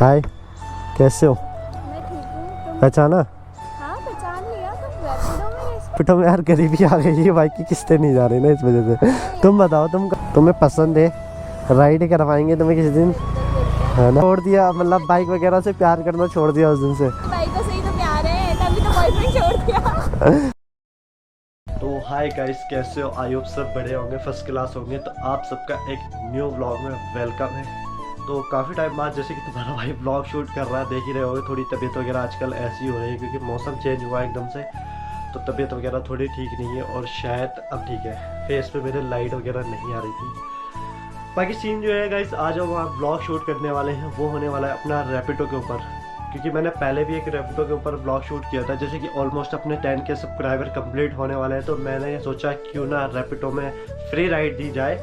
हाय, कैसे हो? मैं ठीक हूँ। पहचाना? हाँ पहचान लिया। तुम रैपिडो में कैसे? पिटो में यार गरीबी आ गई है, बाइक की किस्तें नहीं जा रही ना, इस वजह से। तुम बताओ, तुम्हें पसंद है? राइड करवाएंगे तुम्हें किसी दिन, है ना? छोड़ दिया मतलब बाइक वगैरह से प्यार करना छोड़ दिया उस दिन से? बाइकों से ही तो प्यार है, तभी तो बॉयफ्रेंड छोड़ दिया। तो हाय गाइस, कैसे हो? आई होप सब बड़े होंगे, फर्स्ट क्लास होंगे। तो आप सबका एक न्यू व्लॉग में वेलकम है। तो काफ़ी टाइम बाद जैसे कि तुम्हारा भाई व्लॉग शूट कर रहा है, देख ही रहे होगे। थोड़ी तबीयत वगैरह आजकल ऐसी हो रही है क्योंकि मौसम चेंज हुआ है एकदम से, तो तबीयत वगैरह थोड़ी ठीक नहीं है। और शायद अब ठीक है, फेस पे मेरे लाइट वगैरह नहीं आ रही थी। बाकी सीन जो है गाइस, आज हम वहाँ ब्लॉग शूट करने वाले हैं, वो होने वाला है अपना रैपिडो के ऊपर। क्योंकि मैंने पहले भी एक रैपिडो के ऊपर ब्लॉग शूट किया था, जैसे कि ऑलमोस्ट अपने 10 के सब्सक्राइबर कंप्लीट होने वाले हैं। तो मैंने सोचा क्यों ना रैपिडो में फ्री राइड दी जाए,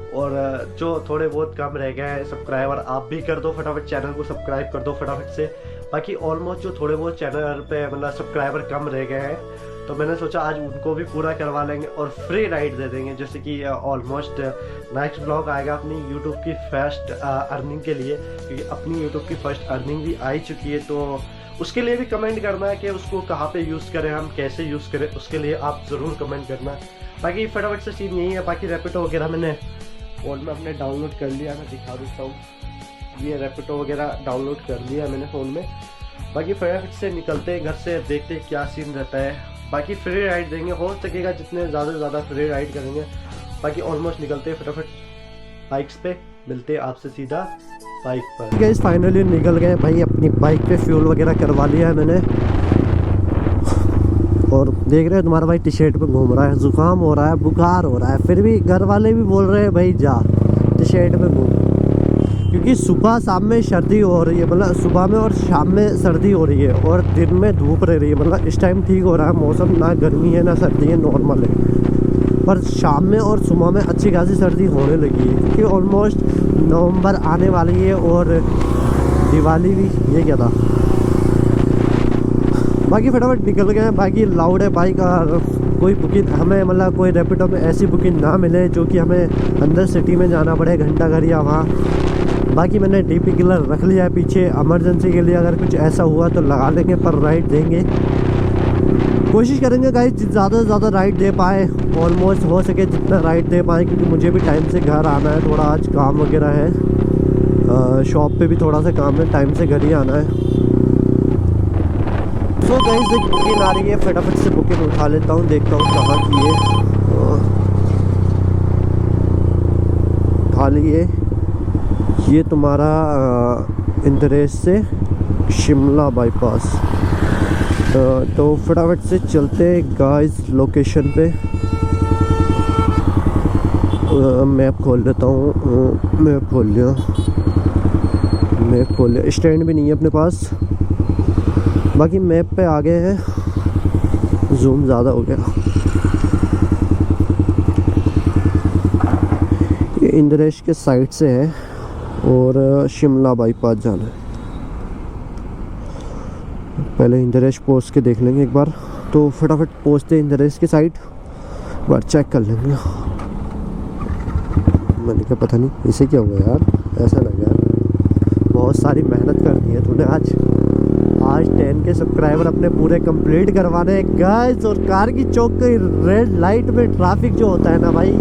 और जो थोड़े बहुत कम रह गए हैं सब्सक्राइबर, आप भी कर दो फटाफट, चैनल को सब्सक्राइब कर दो फटाफट से। बाकी ऑलमोस्ट जो थोड़े बहुत चैनल पे मतलब सब्सक्राइबर कम रह गए हैं, तो मैंने सोचा आज उनको भी पूरा करवा लेंगे और फ्री राइड दे देंगे। जैसे कि ऑलमोस्ट नेक्स्ट ब्लॉग आएगा अपनी यूट्यूब की फर्स्ट अर्निंग के लिए, क्योंकि अपनी यूट्यूब की फर्स्ट अर्निंग भी आ ही चुकी है। तो उसके लिए भी कमेंट करना है कि उसको कहाँ पे यूज़ करें, हम कैसे यूज़ करें, उसके लिए आप ज़रूर कमेंट करना। बाकी फटाफट से सीन यही है। बाकी रैपिडो वगैरह मैंने फ़ोन में अपने डाउनलोड कर लिया, मैं दिखा देता हूँ। ये रैपिडो वगैरह डाउनलोड कर लिया मैंने फ़ोन में। बाकी फटाफट से निकलते हैं घर से, देखते हैं क्या सीन रहता है। बाकी फ्री राइड देंगे, हो सकेगा जितने ज़्यादा से ज़्यादा फ्री राइड करेंगे। बाकी ऑलमोस्ट निकलते हैं फटाफट बाइक्स पे, मिलते हैं आपसे सीधा बाइक पर। गाइस फाइनली निकल गए भाई, अपनी बाइक पे फ्यूल वगैरह करवा लिया है मैंने। और देख रहे हो तुम्हारा भाई टी शर्ट पे घूम रहा है, जुकाम हो रहा है, बुखार हो रहा है, फिर भी घर वाले भी बोल रहे हैं भाई जा टी शर्ट पे घूम। क्योंकि सुबह शाम में सर्दी हो रही है, मतलब सुबह में और शाम में सर्दी हो रही है, और दिन में धूप रह रही है। मतलब इस टाइम ठीक हो रहा है मौसम, ना गर्मी है ना सर्दी है, नॉर्मल है। पर शाम में और सुबह में अच्छी खासी सर्दी होने लगी है, क्योंकि ऑलमोस्ट नवंबर आने वाली है और दिवाली भी, ये क्या था। बाकी फटाफट निकल गए। बाकी लाउड है बाइक, और कोई बुकिंग हमें मतलब कोई रैपिडो में ऐसी बुकिंग ना मिले जो कि हमें अंदर सिटी में जाना पड़े, घंटा घर या वहाँ। बाकी मैंने डीपी किलर रख लिया है पीछे, इमरजेंसी के लिए अगर कुछ ऐसा हुआ तो लगा लेंगे, पर राइड देंगे। कोशिश करेंगे गाइस ज़्यादा से ज़्यादा राइड दे पाए, ऑलमोस्ट हो सके जितना राइड दे पाए, क्योंकि मुझे भी टाइम से घर आना है। थोड़ा आज काम वगैरह है, शॉप पे भी थोड़ा सा काम है, टाइम से घर ही आना है। तो गाइस एक बुकिंग आ रही है, फटाफट से बुकिंग उठा लेता हूँ, देखता हूँ कहाँ की है। उठा लिए, ये तुम्हारा इंद्रेश से शिमला बाईपास। तो फटाफट से चलते हैं गाइस लोकेशन पे। मैप खोल लेता हूँ, मैप खोल लिया, मैप खोल लिया। स्टैंड भी नहीं है अपने पास, बाकी मैप पे आ गए हैं, जूम ज़्यादा हो गया। ये इंद्रेश के साइड से है और शिमला बाईपास जाना है। पहले इंद्रेश पहुँच के देख लेंगे एक बार। तो फटाफट पहुँचते इंद्रेश के साइड, एक बार चेक कर लेंगे। मैंने कहा पता नहीं इसे क्या हुआ यार, ऐसा लग गया। बहुत सारी मेहनत कर दी है तूने आज 10 के सब्सक्राइबर अपने पूरे कंप्लीट करवाने हैं गाइस। और कार की चौक की रेड लाइट में ट्रैफिक जो होता है ना भाई,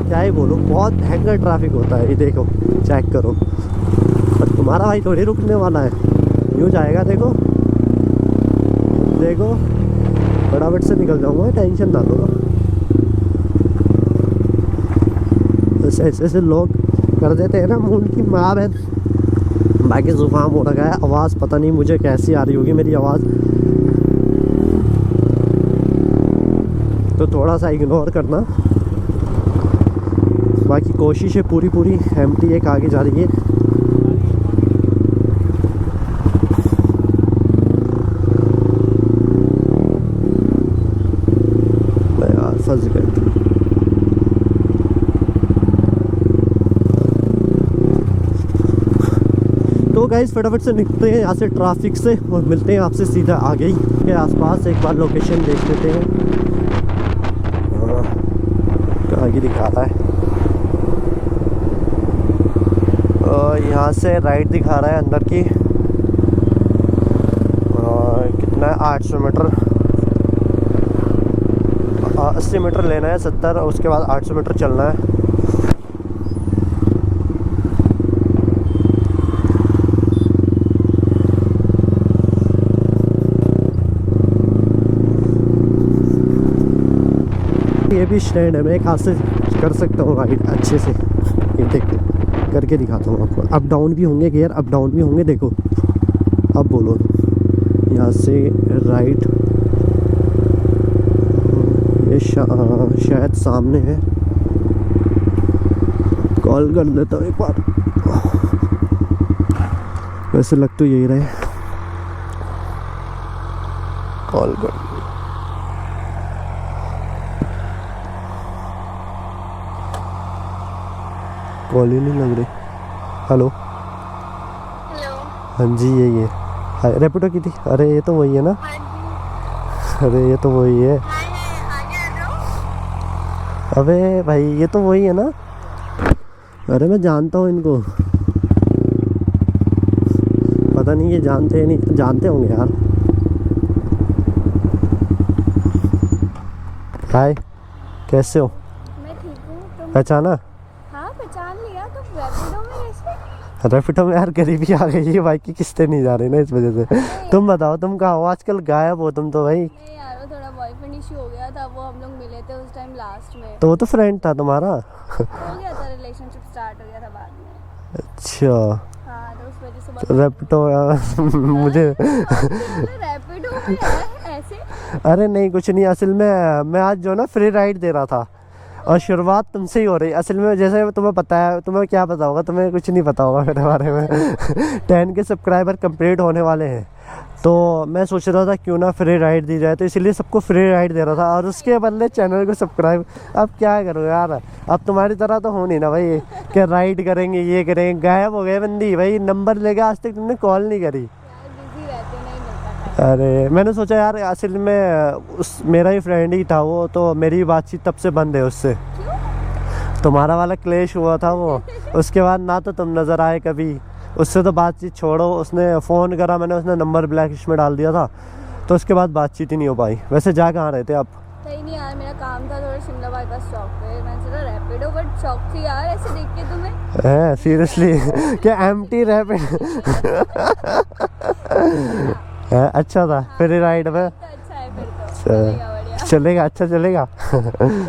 क्या ही बोलूँ, बहुत भयंकर ट्रैफिक होता है। ये देखो, चेक करो। पर तुम्हारा भाई थोड़ी रुकने वाला है, यूँ जाएगा। देखो देखो, फटाफट से निकल जाऊँगा, टेंशन ना लो। ऐसे ऐसे लोग कर देते हैं ना मुंह की माँ बहन। बाकी जुकाम हो रखा है, आवाज़ पता नहीं मुझे कैसी आ रही होगी मेरी आवाज़, तो थोड़ा सा इग्नोर करना। बाकी कोशिश है पूरी MT एक आगे जा रही है। यार फंस गए। तो गाइस फटाफट से निकलते हैं यहाँ से ट्रैफिक से, और मिलते हैं आपसे सीधा आगे ही के आसपास। एक बार लोकेशन देख लेते हैं, आगे दिखा रहा है। यहाँ से राइट दिखा रहा है अंदर की, कितना है 800 मीटर, 80 मीटर लेना है 70, और उसके बाद 800 मीटर चलना है। ये भी स्टैंड है, मैं एक हाथ से कर सकता हूँ राइट अच्छे से। ये देख करके दिखाता हूँ आपको। अप डाउन भी होंगे गियर, अप डाउन भी होंगे। देखो अब बोलो, यहाँ से राइट, ये शायद सामने है, कॉल कर देता हूँ एक बार। वैसे लग तो यही रहे, कॉल कर। कॉल ही नहीं लग रही। Hello hello. हाँ जी यही है। रेपिडो की थी। अरे ये तो वही है ना। हाँ जी। अरे ये तो वही है। हाय हाय, आगे आ जाओ। अबे भाई ये तो वही है ना। अरे मैं जानता हूँ इनको, पता नहीं ये जानते हैं, नहीं जानते होंगे यार। हाय कैसे हो? मैं ठीक हूँ, तुम? पहचाना? हाँ पहचान लिया। तुम रैपिडो में कैसे? रेपिडो में यार गरीबी आ गई है, बाइक की किस्तें नहीं जा रही ना इस वजह से। तुम बताओ तुम कहाँ हो आजकल? गायब हो तुम तो भाई। नहीं यार, वो थोड़ा बॉयफ्रेंड इशू हो गया था, वो हम लोग मिले थे उस टाइम लास्ट में। तो वो तो फ्रेंड था तुम्हारा। हो गया था, रिलेशनशिप स्टार्ट हो गया था बाद में। अच्छा हाँ तो उस वजह से तो रेपिडो यार मुझे रैपिडो में है ऐसे। अरे नहीं कुछ नहीं, असल में मैं आज जो ना फ्री राइड दे रहा था, और शुरुआत तुमसे ही हो रही। असल में जैसे तुम्हें पता है, तुम्हें क्या पता होगा, तुम्हें कुछ नहीं पता होगा मेरे बारे में 10 के सब्सक्राइबर कंप्लीट होने वाले हैं, तो मैं सोच रहा था क्यों ना फ्री राइड दी जाए, तो इसलिए सबको फ्री राइड दे रहा था, और उसके बदले चैनल को सब्सक्राइब। अब क्या करूँ यार, अब तुम्हारी तरह तो हो नहीं ना भाई कि राइड करेंगे ये करेंगे। गायब हो गए बंदी भाई, नंबर लेके आज तक तुमने कॉल नहीं करी। यार बिजी रहते, नहीं मिलता टाइम। अरे मैंने सोचा यार असल में उस मेरा ही फ्रेंड ही था वो, तो मेरी बातचीत तब से बंद है उससे। तुम्हारा वाला क्लेश हुआ था वो, उसके बाद ना तो तुम नज़र आए कभी, उससे तो बातचीत छोड़ो। उसने फ़ोन करा मैंने, उसने नंबर ब्लैक लिस्ट में डाल दिया था, तो उसके बाद बातचीत ही नहीं हो पाई। वैसे जा कहाँ रहे थे आप? कहीं नहीं यार, मेरा काम था थोड़ा शिमला बाईपास चौक पे, मैंने सोचा रैपिडो, बट शौक थी यार ऐसे देख के तुम्हें। है सीरियसली क्या एम्प्टी रैपिड अच्छा था फ्री राइड में। तो अच्छा है फिर तो, चलेगा बढ़िया। चलेगा, अच्छा चलेगा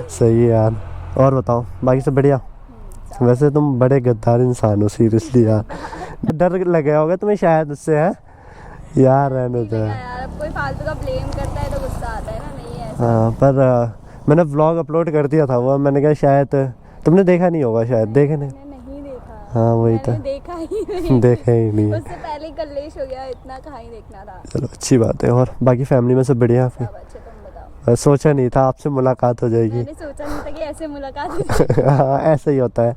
सही है यार। और बताओ बाकी सब बढ़िया? वैसे तुम बड़े गद्दार इंसान हो सीरियसली यार, डर लगा होगा तुम्हें शायद उससे, है यार रहने दो। यार अब कोई फालतू का ब्लेम करता है तो गुस्सा आता है ना, नहीं है ऐसा। हाँ पर मैंने व्लॉग अपलोड कर दिया था वो, मैंने कहा शायद तुमने देखा नहीं होगा, शायद देखे नहीं। मैंने नहीं देखा। हाँ वही था, मैंने देखा ही नहीं। देखा ही नहीं। उससे पहले ही कलेश हो गया, इतना कहाँ ही देखना था। चलो अच्छी बात है। और बाकी फैमिली में सब बढ़िया? सब अच्छे, तुम बताओ। मैं सोचा नहीं था आपसे मुलाकात हो जाएगी। मैंने सोचा नहीं था कि ऐसे मुलाकात होगी। हाँ ऐसा ही होता है।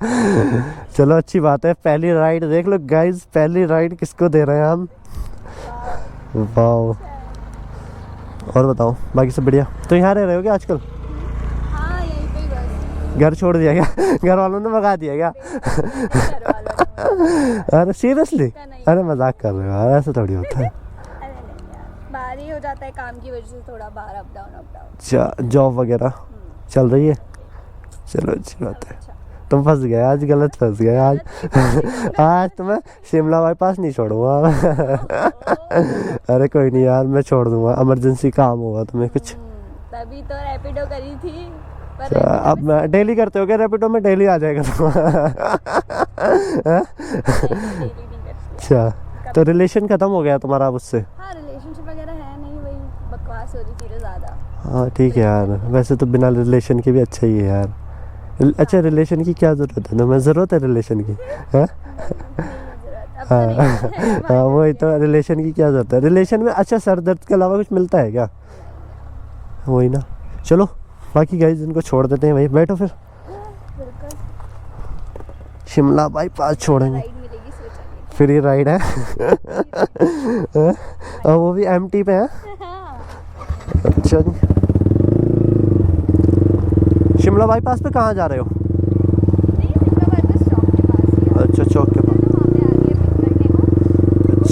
चलो अच्छी बात है। पहली राइड देख लो गाइज, पहली राइड किसको दे रहे हैं हम। वाओ। और बताओ बाकी सब बढ़िया? तो यहाँ रह रहे हो क्या आजकल? हाँ यहीं पे ही बस। घर छोड़ दिया क्या? घर वालों ने भगा दिया क्या? घर वालों ने। अरे सीरियसली? नहीं। अरे मजाक कर रहे हो यार, ऐसा थोड़ी होता है। अरे नहीं यार, बाहर ही हो जाता है काम की वजह से, थोड़ा बाहर अप डाउन। जॉब वगैरह चल रही है? चलो अच्छी बात है। तुम फंस गए आज, गलत फंस गए आज आज तुम्हें शिमला बाईपास नहीं छोड़ूंगा अरे कोई नहीं यार, मैं छोड़ दूंगा, इमरजेंसी काम होगा तुम्हें कुछ। तभी तो रैपिडो करी थी। पर अच्छा, अब मैं डेली करते हो क्या रैपिडो में? डेली आ जाएगा तुम अच्छा तो रिलेशन खत्म हो गया तुम्हारा अब उससे? हाँ रिलेशनशिप वगैरह है नहीं, वही बकवास हो रही थी ज़्यादा। हाँ ठीक है यार, वैसे तो बिना रिलेशन के भी अच्छा ही है यार। अच्छा रिलेशन की क्या ज़रूरत है? तुम्हें ज़रूरत है रिलेशन की? है हाँ वही तो, रिलेशन की क्या ज़रूरत है? रिलेशन में अच्छा सर दर्द के अलावा कुछ मिलता है क्या? वही ना। चलो बाकी गाइस इनको छोड़ देते हैं भाई, बैठो फिर। शिमला बाईपास छोड़ेंगे, फ्री राइड है और वो भी एमटी पे है। अच्छा जी, शिमला बाईपास पे कहाँ जा रहे हो? अच्छा चौक के पास।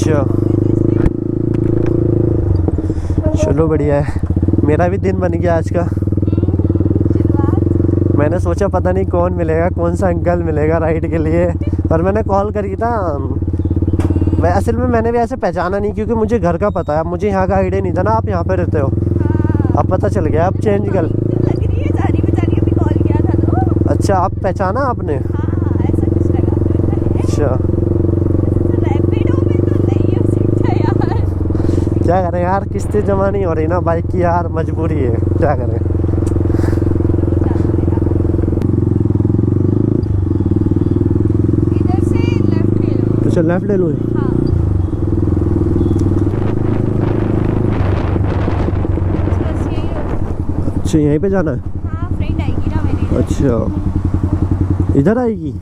अच्छा, चलो बढ़िया है। मेरा भी दिन बन गया आज का। मैंने सोचा पता नहीं कौन मिलेगा, कौन सा अंकल मिलेगा राइड के लिए, और मैंने कॉल करी था। असल में मैंने भी ऐसे पहचाना नहीं, क्योंकि मुझे घर का पता है, मुझे यहाँ का आइडिया नहीं था ना। आप यहाँ पे रहते हो, अब पता चल गया, अब चेंज कर। लग रही है जानी पहचानी, अभी कॉल किया था तो। अच्छा, आप पहचाना आपने? हाँ, ऐसा कुछ लगा। अच्छा, रैपिडो में तो नहीं हो सकता यार। क्या करें यार, किस्तें जमा नहीं हो रही ना बाइक की यार, मजबूरी है, क्या करें। इधर से लेफ्ट ले लो। अच्छा, लेफ्ट ले लूँ? हाँ, बस यही हो। अच्छा, यहीं पे जाना है? हाँ, फ्रेंड आएगी ना मेरी। अच्छा, इधर आएगी?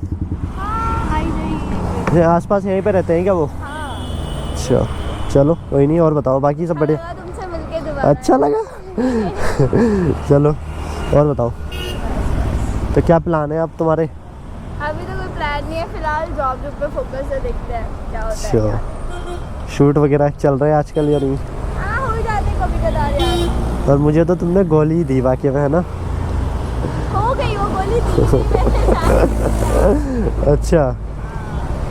हाँ, आई जाएगी। ये आसपास यहीं पे रहते हैं क्या वो? हाँ। अच्छा, चलो कोई नहीं। और बताओ, बाकी सब बढ़िया? लगा तुमसे मिलके दोबारा। अच्छा लगा। चलो, और बताओ, तो क्या प्लान है अब तुम्हारे? अभी तो कोई प्लान नहीं है फिलहाल, जॉब पे फोकस है, देखते हैं क्या होता है। अच्छा, शूट वगैरह चल रहे हैं आजकल या नहीं? हाँ, हो जाते कभी कदार यार। और मुझे तो तुमने गोली ही दी वाकई में, है ना? हो गई वो गोली दी मैंने। अच्छा,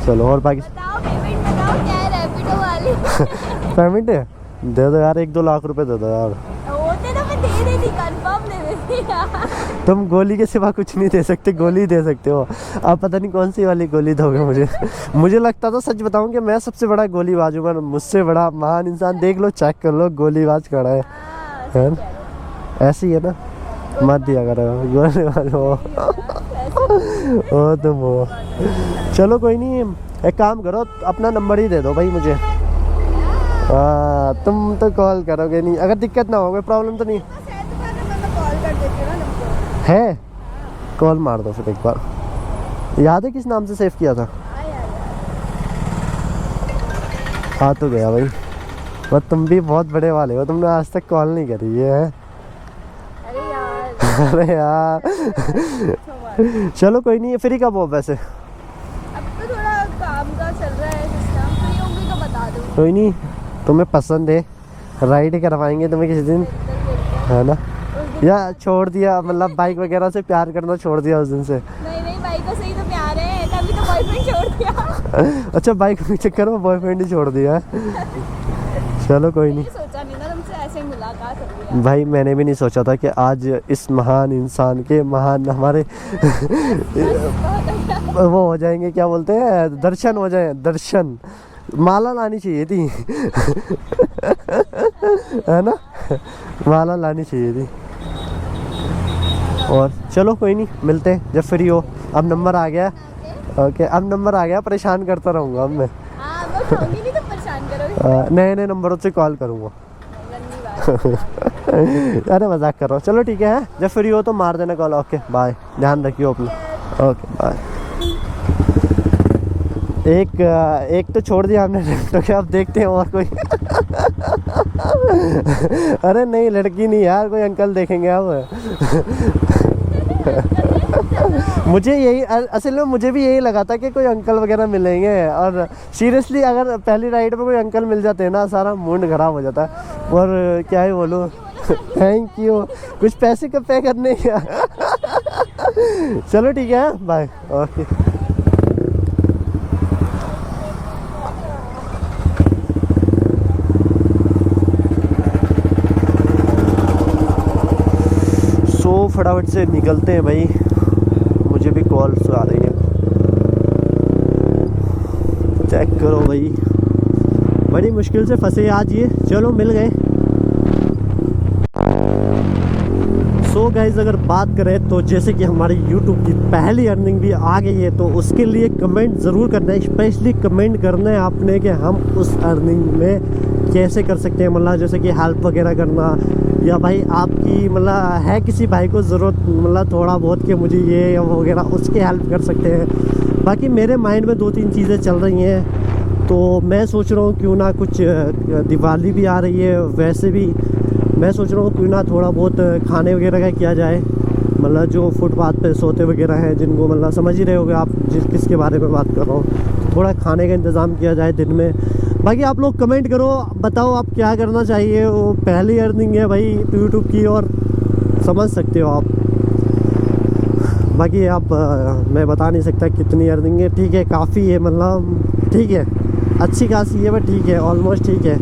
चलो, और बाकी बताओ पेमेंट बताओ क्या है रैपिडो वाली। पेमेंट है? दे दो यार, 1-2 लाख रुपए दे दो यार। होते तो मैं दे देती, कंफर्म दे देती यार। तुम गोली के सिवा कुछ नहीं दे सकते, गोली दे सकते हो। आप पता नहीं कौन सी वाली गोली दोगे मुझे। मुझे लगता था, सच बताऊं, कि मैं सबसे बड़ा गोलीबाज हूँ, मुझसे बड़ा महान इंसान देख लो, चेक कर लो, गोलीबाज खड़ा है ना? ऐसी है ना, मत दिया करो गोलीबाज हो। ओ तुम हो। चलो कोई नहीं, एक काम करो, अपना नंबर ही दे दो भाई मुझे। हाँ, तुम तो कॉल करोगे नहीं, अगर दिक्कत ना हो, कोई प्रॉब्लम तो नहीं कॉल कर देती हूँ ना तुमको। है? कॉल मार दो फिर एक बार। याद है किस नाम से सेव किया था? हाँ यार। हाँ तो गया भाई। पर तुम भी बहुत बड़े वाले हो, तुमने आज तक कॉल नहीं करी है। अरे यार। अरे यार। चलो कोई नहीं, फ्री कब हो वैसे? अब तो थोड़ा काम का चल रहा है सिस्टम, फ्री होंगी तो बता दूँ। कोई नहीं, तुम्हें पसंद है, राइड करवाएंगे तुम्हें किसी दिन, है ना? या छोड़ दिया, मतलब बाइक वगैरह से प्यार करना छोड़ दिया उस दिन से? नहीं नहीं, भाई को सही तो प्यार है, तभी तो बॉयफ्रेंड छोड़ दिया। अच्छा, बाइक के चक्कर में बॉयफ्रेंड ही छोड़ दिया है। चलो कोई नहीं। सोचा नहीं ना तुमसे ऐसे मुलाकात होगी। भाई मैंने भी नहीं सोचा था कि आज इस महान इंसान के महान हमारे वो हो जाएंगे, क्या बोलते हैं, दर्शन हो जाए, दर्शन। माला लानी चाहिए थी। है ना, माला लानी चाहिए थी। और चलो कोई नहीं, मिलते हैं जब फ्री हो। अब नंबर आ गया। ओके, अब नंबर आ गया, परेशान करता रहूँगा अब मैं। हाँ, मैं कहूँगी नहीं तो परेशान करोगे। नए नए नंबरों से कॉल करूँगा। गंदी बात। अरे मजाक कर रहा हूँ। चलो ठीक है, जब फ्री हो तो मार देना कॉल। ओके बाय, ध्यान रखियो अपना। Okay bye. एक तो छोड़ दिया हमने, तो क्या अब देखते हैं और कोई। अरे नहीं, लड़की नहीं यार, कोई अंकल देखेंगे अब। मुझे यही, असल में मुझे भी यही लगा था कि कोई अंकल वगैरह मिलेंगे, और सीरियसली अगर पहली राइड पे कोई अंकल मिल जाते हैं ना, सारा मूड खराब हो जाता है। और क्या ही बोलूँ। थैंक यू, कुछ पैसे कब पे करने क्या। चलो ठीक है, बाय। ओके। सो फटाफट से निकलते हैं भाई, मुझे भी कॉल्स आ रही है। चेक करो भाई, बड़ी मुश्किल से फंसे आज ये। चलो मिल गए। सो गाइज, अगर बात करें तो जैसे कि हमारी YouTube की पहली अर्निंग भी आ गई है, तो उसके लिए कमेंट ज़रूर करना है। स्पेशली कमेंट करना है आपने कि हम उस अर्निंग में कैसे कर सकते हैं, मतलब जैसे कि हेल्प वगैरह करना, या भाई आपकी मतलब है किसी भाई को ज़रूरत, मतलब थोड़ा बहुत कि मुझे ये वगैरह, उसकी हेल्प कर सकते हैं। बाकी मेरे माइंड में 2-3 चीज़ें चल रही हैं, तो मैं सोच रहा हूँ क्यों ना, कुछ दिवाली भी आ रही है, वैसे भी मैं सोच रहा हूँ क्यों ना थोड़ा बहुत खाने वगैरह का किया जाए। मतलब जो फुटपाथ पे सोते वगैरह हैं, जिनको मतलब समझ ही रहे होगे आप किसके बारे में बात कर रहा हूँ, थोड़ा खाने का इंतज़ाम किया जाए दिन में। बाकी आप लोग कमेंट करो, बताओ आप क्या करना चाहिए। वो पहली अर्निंग है भाई यूट्यूब की और समझ सकते हो आप। बाकी आप मैं बता नहीं सकता कितनी अर्निंग है। ठीक है, काफ़ी है, मतलब ठीक है, अच्छी खासी है, बट ठीक है, ऑलमोस्ट ठीक है।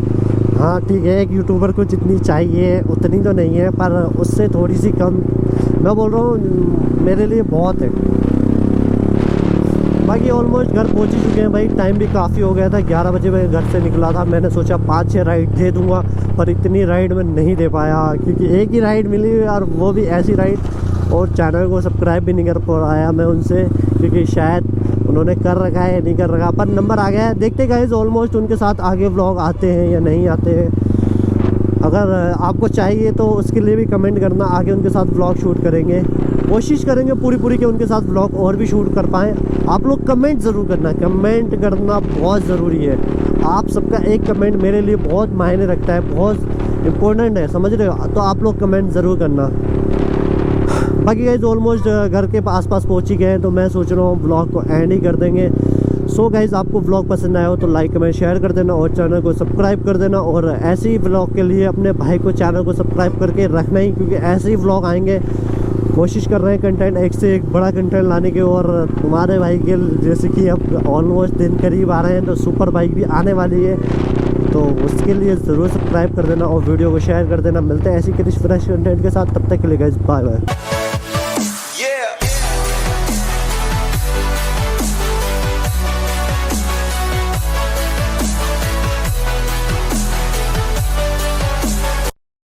हाँ ठीक है, एक यूट्यूबर को जितनी चाहिए उतनी तो नहीं है, पर उससे थोड़ी सी कम मैं बोल रहा हूँ, मेरे लिए बहुत है। बाकी ऑलमोस्ट घर पहुँच ही चुके हैं भाई। टाइम भी काफ़ी हो गया था, 11 बजे मैं घर से निकला था। मैंने सोचा 5-6 राइड दे दूँगा, पर इतनी राइड मैं नहीं दे पाया क्योंकि एक ही राइड मिली और वो भी ऐसी राइड, और चैनल को सब्सक्राइब भी नहीं कर पाया मैं उनसे, क्योंकि शायद उन्होंने कर रखा है या नहीं कर रखा, पर नंबर आ गया है। देखते गाइस ऑलमोस्ट उनके साथ आगे व्लॉग आते हैं या नहीं आते हैं। अगर आपको चाहिए तो उसके लिए भी कमेंट करना, आगे उनके साथ व्लॉग शूट करेंगे, कोशिश करेंगे पूरी कि उनके साथ व्लॉग और भी शूट कर पाएँ। आप लोग कमेंट ज़रूर करना, कमेंट करना बहुत ज़रूरी है। आप सबका एक कमेंट मेरे लिए बहुत मायने रखता है, बहुत इम्पोर्टेंट है, समझ रहे हो? तो आप लोग कमेंट ज़रूर करना। बाकी गाइज ऑलमोस्ट घर के आसपास पहुँच ही गए हैं, तो मैं सोच रहा हूँ ब्लॉग को एंड ही कर देंगे। सो गाइज आपको व्लॉग पसंद आया हो तो लाइक कमेंट शेयर कर देना और चैनल को सब्सक्राइब कर देना। और ऐसे ही व्लॉग के लिए अपने भाई को चैनल को सब्सक्राइब करके रखना ही, क्योंकि ऐसे ही व्लॉग आएंगे। कोशिश कर रहे हैं कंटेंट एक से एक बड़ा कंटेंट लाने की। और तुम्हारे भाई के जैसे कि अब ऑलमोस्ट दिन करीब आ रहे हैं, तो सुपर बाइक भी आने वाली है, तो उसके लिए ज़रूर सब्सक्राइब कर देना और वीडियो को शेयर कर देना। मिलते हैं ऐसी किसी फ्रेश कंटेंट के साथ, तब तक के लिए गाइस बाय बाय।